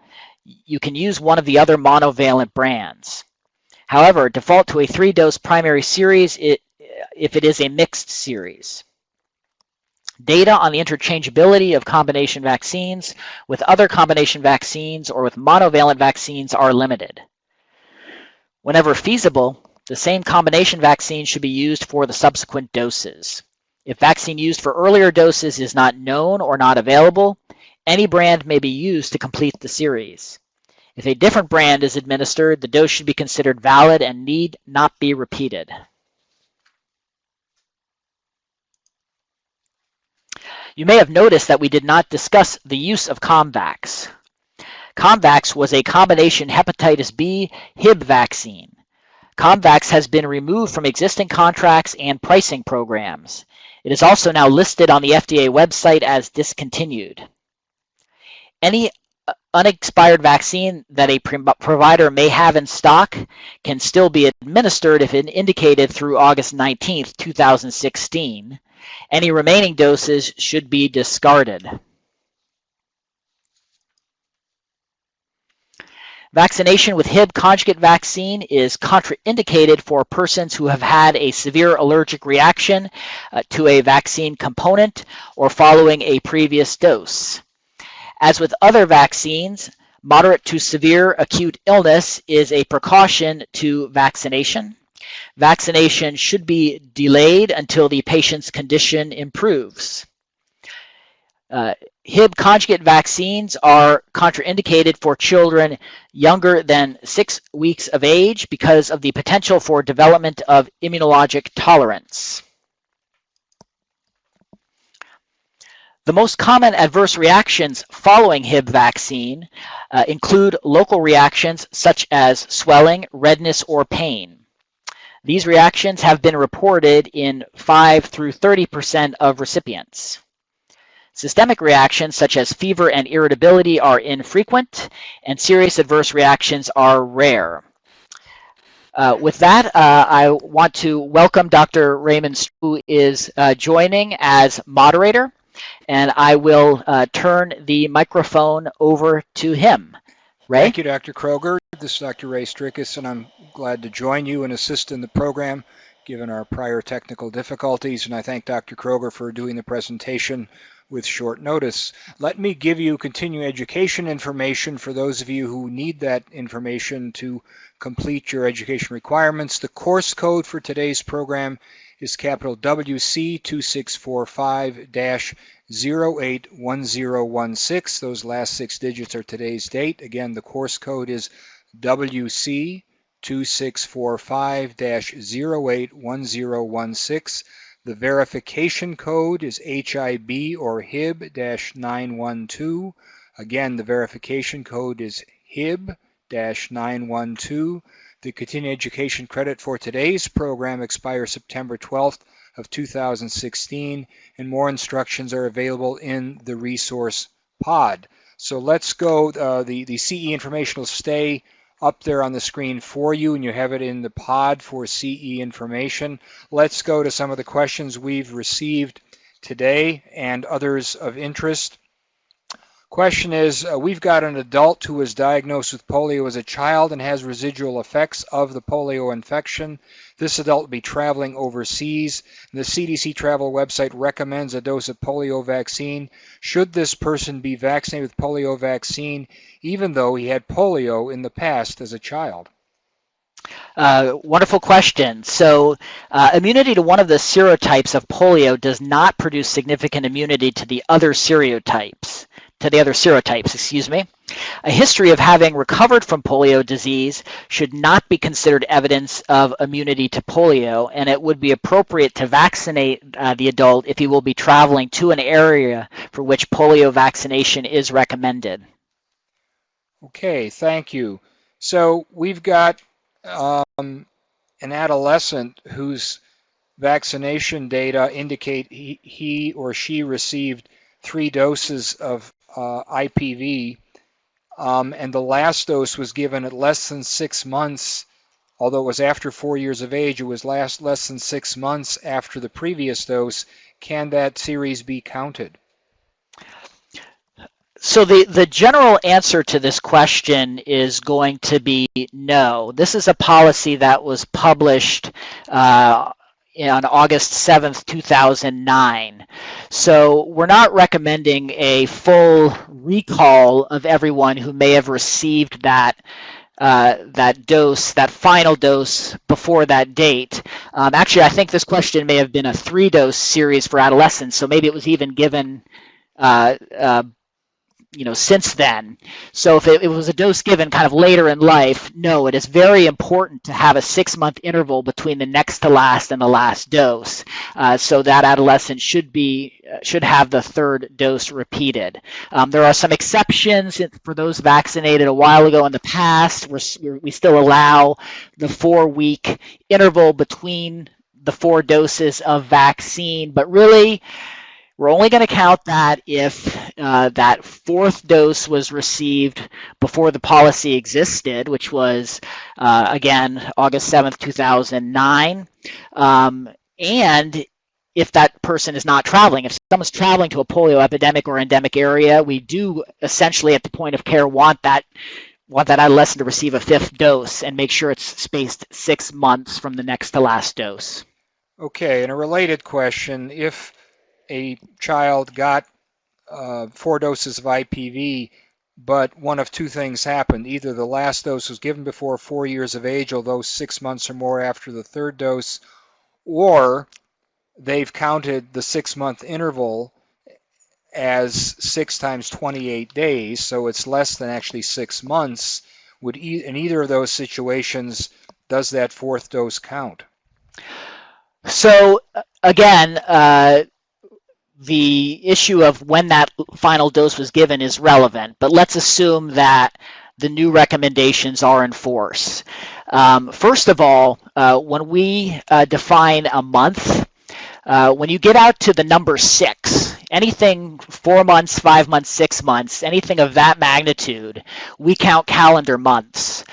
you can use one of the other monovalent brands. However, default to a 3-dose primary series if it is a mixed series. Data on the interchangeability of combination vaccines with other combination vaccines or with monovalent vaccines are limited. Whenever feasible, the same combination vaccine should be used for the subsequent doses. If vaccine used for earlier doses is not known or not available, any brand may be used to complete the series. If a different brand is administered, the dose should be considered valid and need not be repeated. You may have noticed that we did not discuss the use of Comvax. Comvax was a combination hepatitis B Hib vaccine. Comvax has been removed from existing contracts and pricing programs. It is also now listed on the FDA website as discontinued. Any unexpired vaccine that a provider may have in stock can still be administered if indicated through August 19, 2016. Any remaining doses should be discarded. Vaccination with Hib conjugate vaccine is contraindicated for persons who have had a severe allergic reaction to a vaccine component or following a previous dose. As with other vaccines, moderate to severe acute illness is a precaution to vaccination. Vaccination should be delayed until the patient's condition improves. Hib conjugate vaccines are contraindicated for children younger than 6 weeks of age because of the potential for development of immunologic tolerance. The most common adverse reactions following Hib vaccine include local reactions such as swelling, redness, or pain. These reactions have been reported in 5 through 30% of recipients. Systemic reactions such as fever and irritability are infrequent, and serious adverse reactions are rare. With that, I want to welcome Dr. Raymond, who is joining as moderator, and I will turn the microphone over to him. Ray? Thank you, Dr. Kroger. This is Dr. Ray Strickus, and I'm glad to join you and assist in the program, given our prior technical difficulties, and I thank Dr. Kroger for doing the presentation with short notice. Let me give you continuing education information for those of you who need that information to complete your education requirements. The course code for today's program is capital WC 2645-081016. Those last 6 digits are today's date. Again, the course code is WC 2645-081016. The verification code is HIB or HIB-912. Again, the verification code is HIB-912. The continuing education credit for today's program expires September 12th of 2016, and more instructions are available in the resource pod. So let's go. The CE information will stay up there on the screen for you, and you have it in the pod for CE information. Let's go to some of the questions we've received today and others of interest. Question is, we've got an adult who was diagnosed with polio as a child and has residual effects of the polio infection. This adult will be traveling overseas. The CDC travel website recommends a dose of polio vaccine. Should this person be vaccinated with polio vaccine even though he had polio in the past as a child? Wonderful question. So immunity to one of the serotypes of polio does not produce significant immunity to the other serotypes. to the other serotypes, excuse me. A history of having recovered from polio disease should not be considered evidence of immunity to polio, and it would be appropriate to vaccinate the adult if he will be traveling to an area for which polio vaccination is recommended. Okay, thank you. So we've got an adolescent whose vaccination data indicate he or she received 3 doses of IPV, and the last dose was given at less than 6 months. Although it was after 4 years of age, it was less than 6 months after the previous dose. Can that series be counted? So the general answer to this question is going to be no. This is a policy that was published on August 7th, 2009. So we're not recommending a full recall of everyone who may have received that dose, that final dose before that date. Actually, I think this question may have been a 3-dose series for adolescents, so maybe it was even given since then. So if it was a dose given kind of later in life, no, it is very important to have a 6-month interval between the next to last and the last dose. So that adolescent should have the 3rd dose repeated. There are some exceptions for those vaccinated a while ago in the past. We still allow the 4-week interval between the 4 doses of vaccine, but really, we're only going to count that if that 4th dose was received before the policy existed, which was, again, August 7th, 2009. And if that person is not traveling. If someone's traveling to a polio epidemic or endemic area, we do essentially at the point of care want that adolescent to receive a 5th dose and make sure it's spaced 6 months from the next to last dose. Okay, and a related question, if a child got 4 doses of IPV, but one of 2 things happened. Either the last dose was given before 4 years of age, although 6 months or more after the 3rd dose, or they've counted the 6-month interval as 6 times 28 days, so it's less than actually 6 months. In either of those situations, does that 4th dose count? So again, the issue of when that final dose was given is relevant, but let's assume that the new recommendations are in force. First of all, when we define a month, when you get out to the number 6, anything 4 months, 5 months, 6 months, anything of that magnitude, we count calendar months.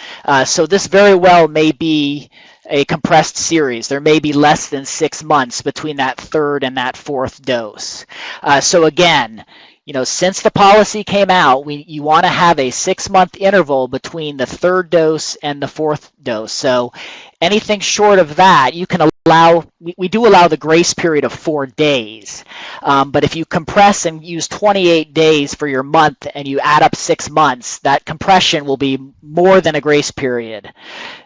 So this very well may be a compressed series. There may be less than 6 months between that 3rd and that 4th dose. So again, since the policy came out, you want to have a 6-month interval between the 3rd dose and the 4th dose. So anything short of that, you can allow, we do allow the grace period of 4 days. But if you compress and use 28 days for your month and you add up 6 months, that compression will be more than a grace period.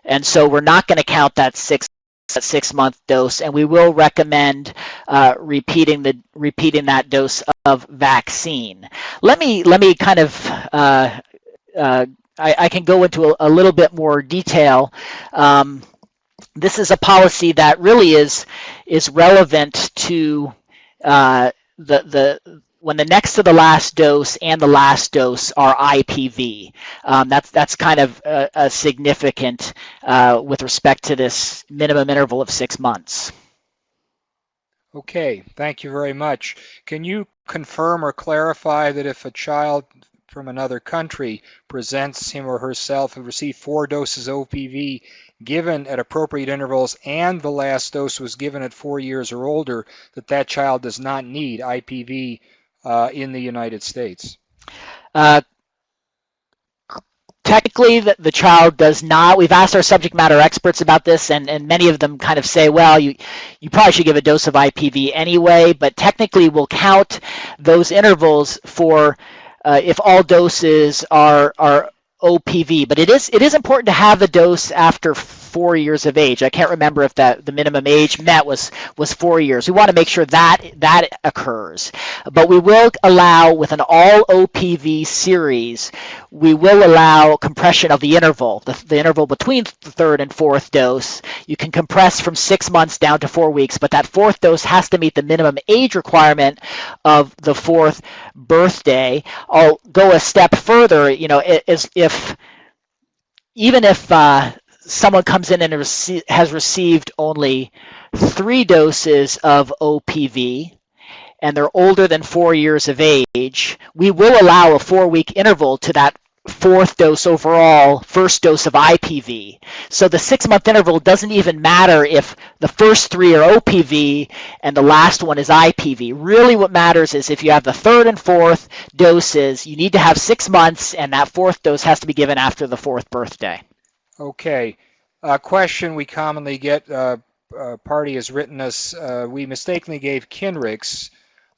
And so we're not going to count that 6-month dose, and we will recommend repeating that dose of vaccine. Let me kind of I can go into a little bit more detail. This is a policy that really is relevant to when the next to the last dose and the last dose are IPV. That's kind of significant with respect to this minimum interval of 6 months. Okay, thank you very much. Can you confirm or clarify that if a child from another country presents him or herself and received 4 doses of OPV given at appropriate intervals and the last dose was given at 4 years or older, that child does not need IPV in the United States? Technically, the child does not. We've asked our subject matter experts about this, and many of them kind of say, well, you probably should give a dose of IPV anyway, but technically we'll count those intervals for if all doses are OPV. But it is important to have the dose after 4 years of age. I can't remember if the minimum age met was 4 years. We want to make sure that occurs. But we will allow, with an all OPV series, we will allow compression of the interval, the interval between the third and fourth dose. You can compress from 6 months down to 4 weeks, but that fourth dose has to meet the minimum age requirement of the fourth birthday. I'll go a step further. Even if someone comes in and has received only 3 doses of OPV, and they're older than 4 years of age, we will allow a 4-week interval to that fourth dose overall, first dose of IPV. So the 6-month interval doesn't even matter if the first 3 are OPV and the last one is IPV. Really what matters is if you have the third and fourth doses, you need to have 6 months, and that fourth dose has to be given after the fourth birthday. Okay. A question we commonly get, party has written us, we mistakenly gave Kinrix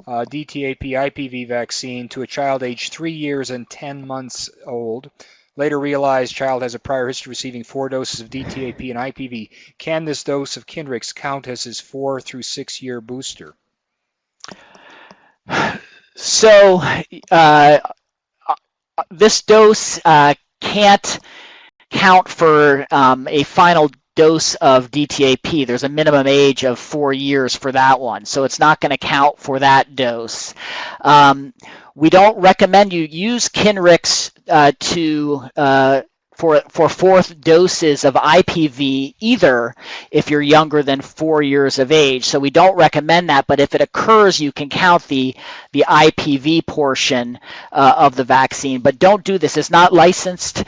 DTaP IPV vaccine to a child aged 3 years and 10 months old. Later realized child has a prior history receiving 4 doses of DTaP and IPV. Can this dose of Kinrix count as his 4 through 6 year booster? So this dose can't count for a final dose of DTaP. There's a minimum age of 4 years for that one, so it's not going to count for that dose. We don't recommend you use Kinrix for fourth doses of IPV either if you're younger than 4 years of age. So we don't recommend that, but if it occurs, you can count the IPV portion of the vaccine. But don't do this. It's not licensed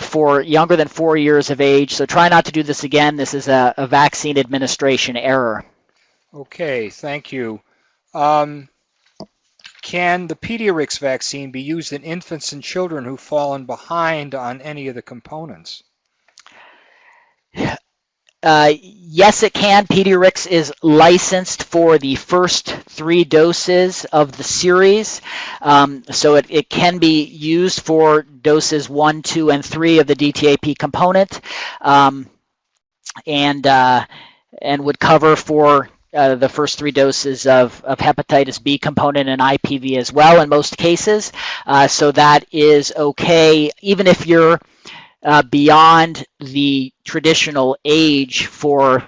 for younger than 4 years of age, so try not to do this again. This is a vaccine administration error. Okay, thank you. Can the Pediarix vaccine be used in infants and children who've fallen behind on any of the components? Yes, it can. Pediarix is licensed for the first 3 doses of the series, so it can be used for doses 1, 2, and 3 of the DTaP component, and would cover for the first 3 doses of hepatitis B component and IPV as well in most cases. So that is okay, even if you're beyond the traditional age for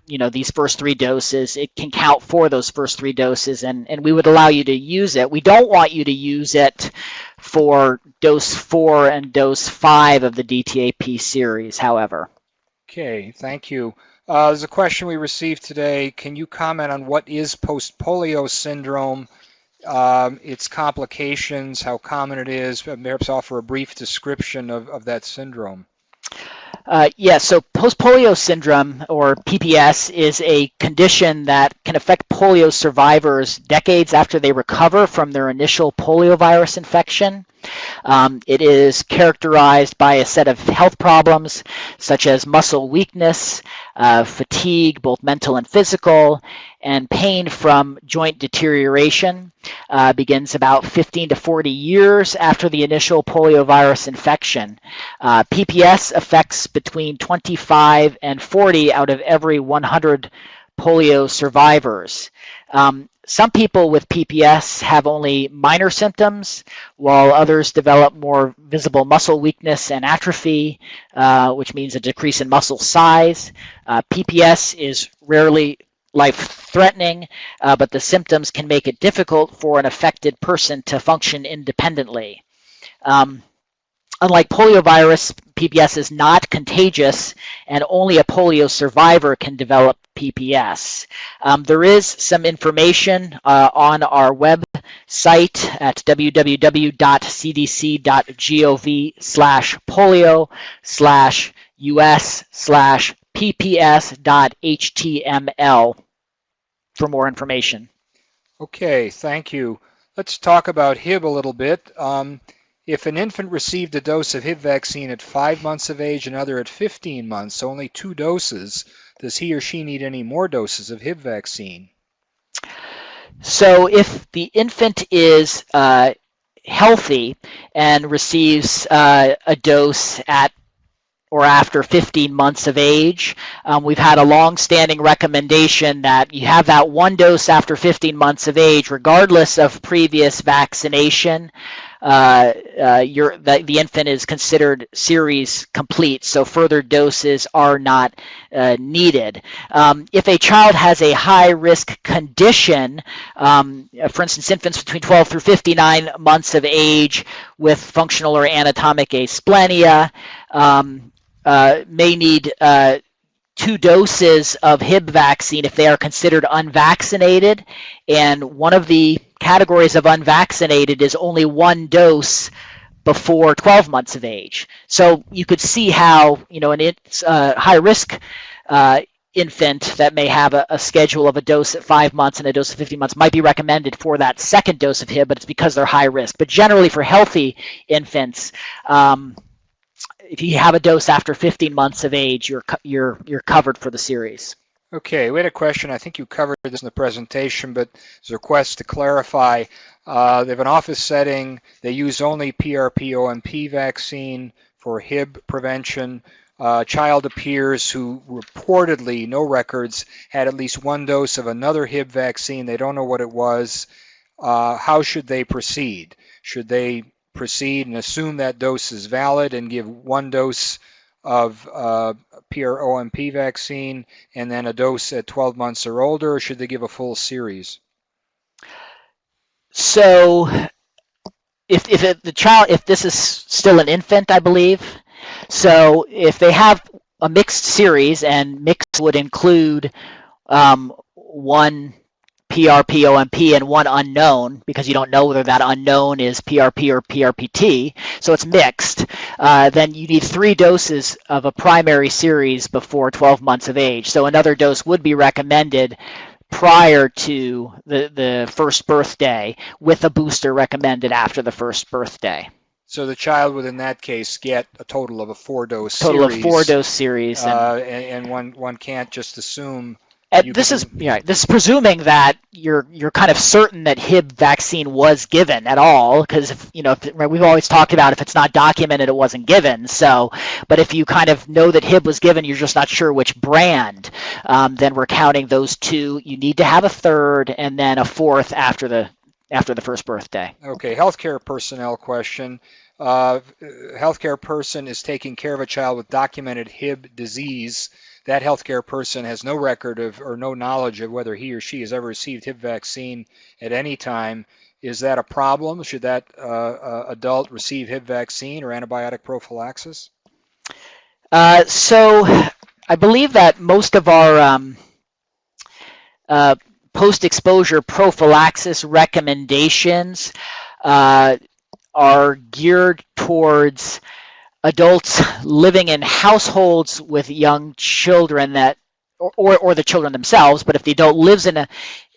these first 3 doses. It can count for those first 3 doses, and we would allow you to use it. We don't want you to use it for dose 4 and dose 5 of the DTaP series, however. Okay, thank you. There's a question we received today. Can you comment on what is post-polio syndrome, its complications, how common it is, perhaps offer a brief description of that syndrome? Yes, so post-polio syndrome, or PPS, is a condition that can affect polio survivors decades after they recover from their initial poliovirus infection. It is characterized by a set of health problems such as muscle weakness, fatigue, both mental and physical, and pain from joint deterioration. Begins about 15 to 40 years after the initial poliovirus infection. PPS affects between 25 and 40 out of every 100 polio survivors. Some people with PPS have only minor symptoms, while others develop more visible muscle weakness and atrophy, which means a decrease in muscle size. PPS is rarely life-threatening, but the symptoms can make it difficult for an affected person to function independently. Unlike poliovirus, PPS is not contagious, and only a polio survivor can develop PPS. There is some information on our website at www.cdc.gov/polio/us/pps.html for more information. Okay, thank you. Let's talk about Hib a little bit. If an infant received a dose of Hib vaccine at 5 months of age, another at 15 months, so only 2 doses, does he or she need any more doses of Hib vaccine? So if the infant is healthy and receives a dose at or after 15 months of age. We've had a long-standing recommendation that you have that one dose after 15 months of age, regardless of previous vaccination. The infant is considered series complete, so further doses are not needed. If a child has a high-risk condition, for instance, infants between 12 through 59 months of age with functional or anatomic asplenia may need 2 doses of Hib vaccine if they are considered unvaccinated, and one of the categories of unvaccinated is only 1 dose before 12 months of age. So you could see how, an high-risk infant that may have a schedule of a dose at 5 months and a dose at 15 months might be recommended for that second dose of Hib, but it's because they're high risk. But generally for healthy infants, if you have a dose after 15 months of age, you're covered for the series. Okay, we had a question. I think you covered this in the presentation, but there's a request to clarify. They have an office setting. They use only PRP-OMP vaccine for Hib prevention. Child appears who reportedly, no records, had at least 1 dose of another Hib vaccine. They don't know what it was. How should they proceed? Should they proceed and assume that dose is valid and give 1 dose of PROMP vaccine and then a dose at 12 months or older, or should they give a full series? So if this is still an infant, I believe, so if they have a mixed series, and mixed would include 1 PRP-OMP and 1 unknown, because you don't know whether that unknown is PRP or PRPT, so it's mixed, then you need 3 doses of a primary series before 12 months of age. So another dose would be recommended prior to the first birthday, with a booster recommended after the first birthday. So the child would, in that case, get a total of a 4-dose series. Total of 4-dose series. And one can't just assume. This is presuming that you're kind of certain that Hib vaccine was given at all, because we've always talked about if it's not documented, it wasn't given. So, but if you kind of know that Hib was given, you're just not sure which brand, then we're counting those 2. You need to have a 3rd and then a 4th after the first birthday. Okay, healthcare personnel question. Healthcare person is taking care of a child with documented Hib disease. That healthcare person has no record of or no knowledge of whether he or she has ever received Hib vaccine at any time. Is that a problem? Should that adult receive Hib vaccine or antibiotic prophylaxis? So I believe that most of our post-exposure prophylaxis recommendations are geared towards adults living in households with young children that, or the children themselves, but if the adult lives in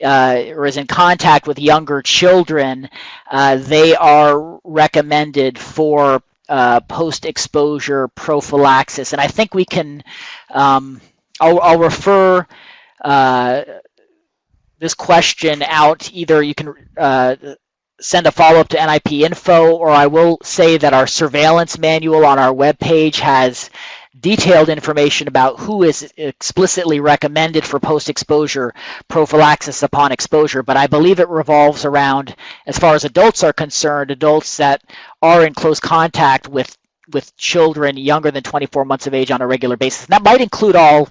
or is in contact with younger children, they are recommended for post-exposure prophylaxis. And I think we can, I'll refer this question out. Either you can send a follow-up to NIP info, or I will say that our surveillance manual on our webpage has detailed information about who is explicitly recommended for post-exposure prophylaxis upon exposure, but I believe it revolves around, as far as adults are concerned, adults that are in close contact with children younger than 24 months of age on a regular basis. And that might include all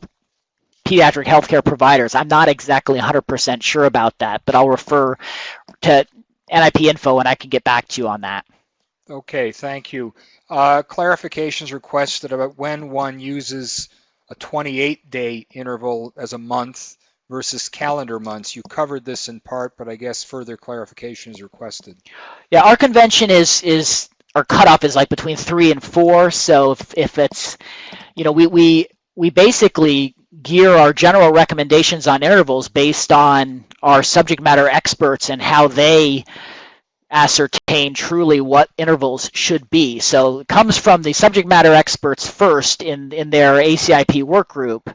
pediatric healthcare providers. I'm not exactly 100% sure about that, but I'll refer to NIP info and I can get back to you on that. Okay, thank you. Clarifications requested about when one uses a 28-day interval as a month versus calendar months. You covered this in part, but I guess further clarification is requested. Yeah, our convention is our cutoff is like between 3 and 4. So if it's, we basically gear our general recommendations on intervals based on our subject matter experts and how they ascertain truly what intervals should be. So it comes from the subject matter experts first in their ACIP work group,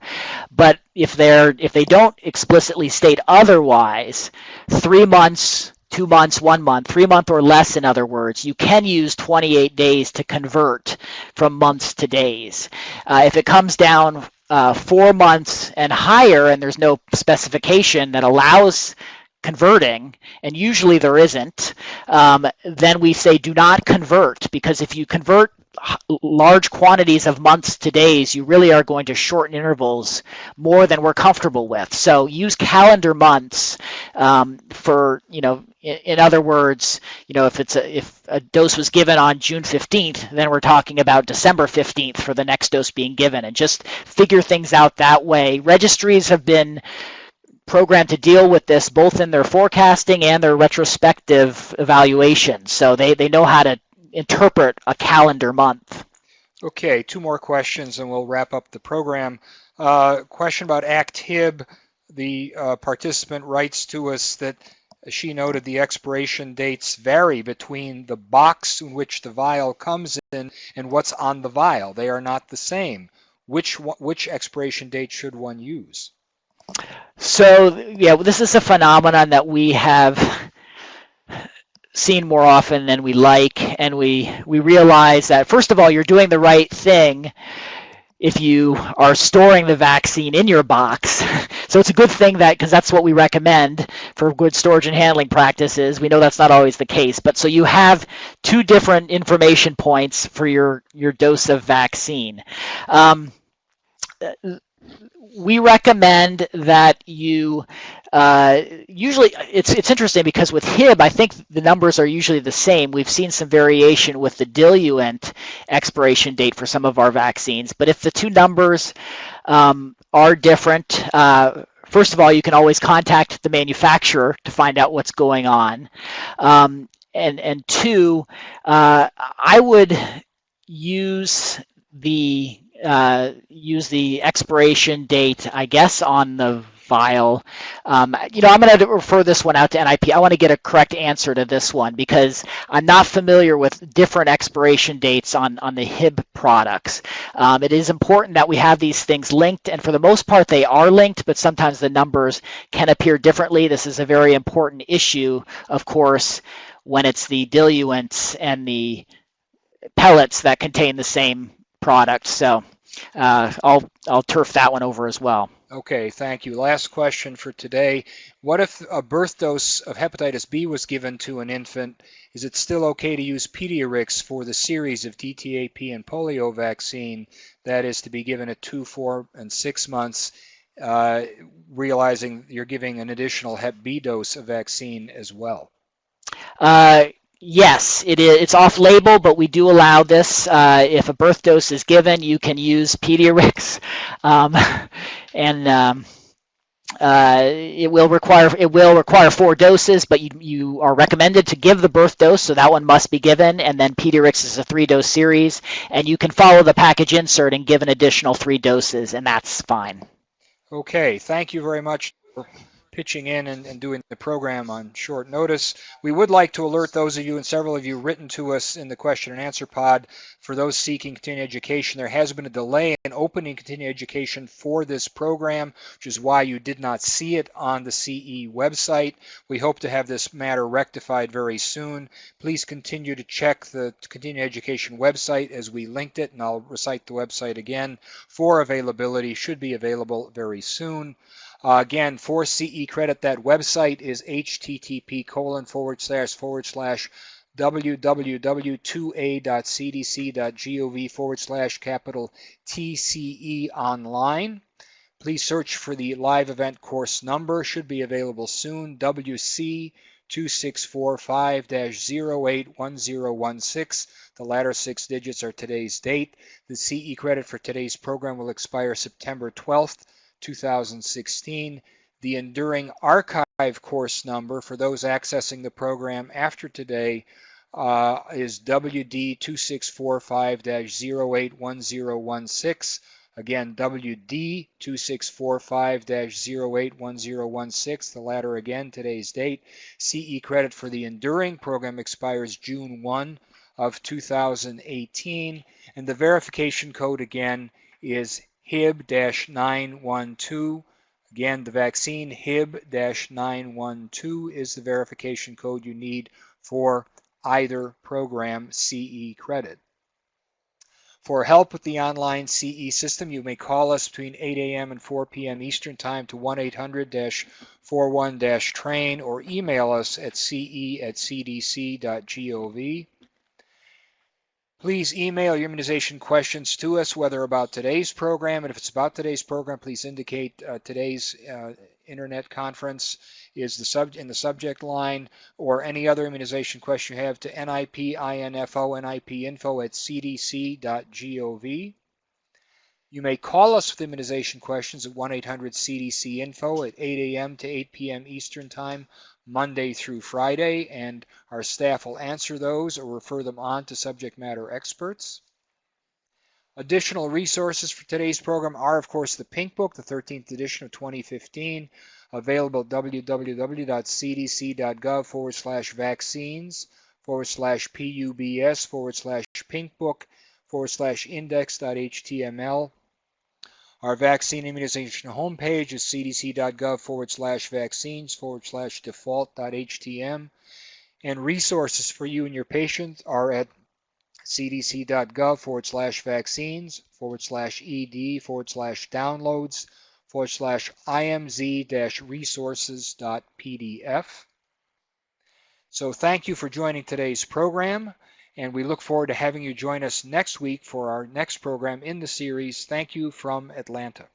but if they don't explicitly state otherwise, 3 months 2 months, 1 month, 3 month or less, in other words, you can use 28 days to convert from months to days. If it comes down 4 months and higher and there's no specification that allows converting, and usually there isn't, then we say do not convert, because if you convert large quantities of months to days, you really are going to shorten intervals more than we're comfortable with. So use calendar months for, in other words, if a dose was given on June 15th, then we're talking about December 15th for the next dose being given, and just figure things out that way. Registries have been programmed to deal with this both in their forecasting and their retrospective evaluation, so they know how to interpret a calendar month. Okay, 2 more questions and we'll wrap up the program. Question about ACT-HIB. The participant writes to us that she noted the expiration dates vary between the box in which the vial comes in and what's on the vial. They are not the same. Which expiration date should one use? So, yeah, this is a phenomenon that we have seen more often than we like, and we realize that, first of all, you're doing the right thing if you are storing the vaccine in your box. So it's a good thing, that because that's what we recommend for good storage and handling practices. We know that's not always the case, but so you have 2 different information points for your dose of vaccine. We recommend that you usually, it's interesting because with Hib, I think the numbers are usually the same. We've seen some variation with the diluent expiration date for some of our vaccines, but if the 2 numbers are different, first of all, you can always contact the manufacturer to find out what's going on. And 2, I would use the expiration date, I guess, on the vial. I'm going to refer this one out to NIP. I want to get a correct answer to this one because I'm not familiar with different expiration dates on the Hib products. It is important that we have these things linked, and for the most part they are linked, but sometimes the numbers can appear differently. This is a very important issue, of course, when it's the diluents and the pellets that contain the same product. So I'll turf that one over as well. Okay, thank you. Last question for today. What if a birth dose of hepatitis B was given to an infant? Is it still okay to use Pediarix for the series of DTaP and polio vaccine that is to be given at 2, 4, and 6 months, realizing you're giving an additional Hep B dose of vaccine as well? Yes, it is. It's off-label, but we do allow this. If a birth dose is given, you can use Pediarix, and it will require 4 doses, but you are recommended to give the birth dose, so that one must be given. And then Pediarix is a 3-dose series, and you can follow the package insert and give an additional 3 doses, and that's fine. Okay, thank you very much for pitching in and doing the program on short notice. We would like to alert those of you, and several of you written to us in the question and answer pod, for those seeking continuing education, there has been a delay in opening continuing education for this program, which is why you did not see it on the CE website. We hope to have this matter rectified very soon. Please continue to check the continuing education website as we linked it, and I'll recite the website again. For availability, should be available very soon. Again, for CE credit, that website is http://www.2a.cdc.gov/TCE online. Please search for the live event course number, should be available soon, WC2645-081016. The latter 6 digits are today's date. The CE credit for today's program will expire September 12th, 2016. The Enduring Archive course number for those accessing the program after today is WD2645-081016. Again, WD2645-081016. The latter again, today's date. CE credit for the Enduring program expires June 1 of 2018. And the verification code again is HIB-912. Again, the vaccine HIB-912 is the verification code you need for either program CE credit. For help with the online CE system, you may call us between 8 a.m. and 4 p.m. Eastern Time to 1-800-41-TRAIN or email us at ce@cdc.gov. Please email your immunization questions to us, whether about today's program, and if it's about today's program, please indicate today's internet conference is in the subject line, or any other immunization question you have to nipinfo@cdc.gov. You may call us with immunization questions at 1-800-CDC-INFO at 8 a.m. to 8 p.m. Eastern Time, Monday through Friday, and our staff will answer those or refer them on to subject matter experts. Additional resources for today's program are, of course, the Pink Book, the 13th edition of 2015, available at www.cdc.gov/vaccines/PUBS/pinkbook/index.html. Our vaccine immunization homepage is cdc.gov/vaccines/default.htm. And resources for you and your patients are at cdc.gov/vaccines/ed/downloads/imz-resources.pdf. So thank you for joining today's program, and we look forward to having you join us next week for our next program in the series. Thank you from Atlanta.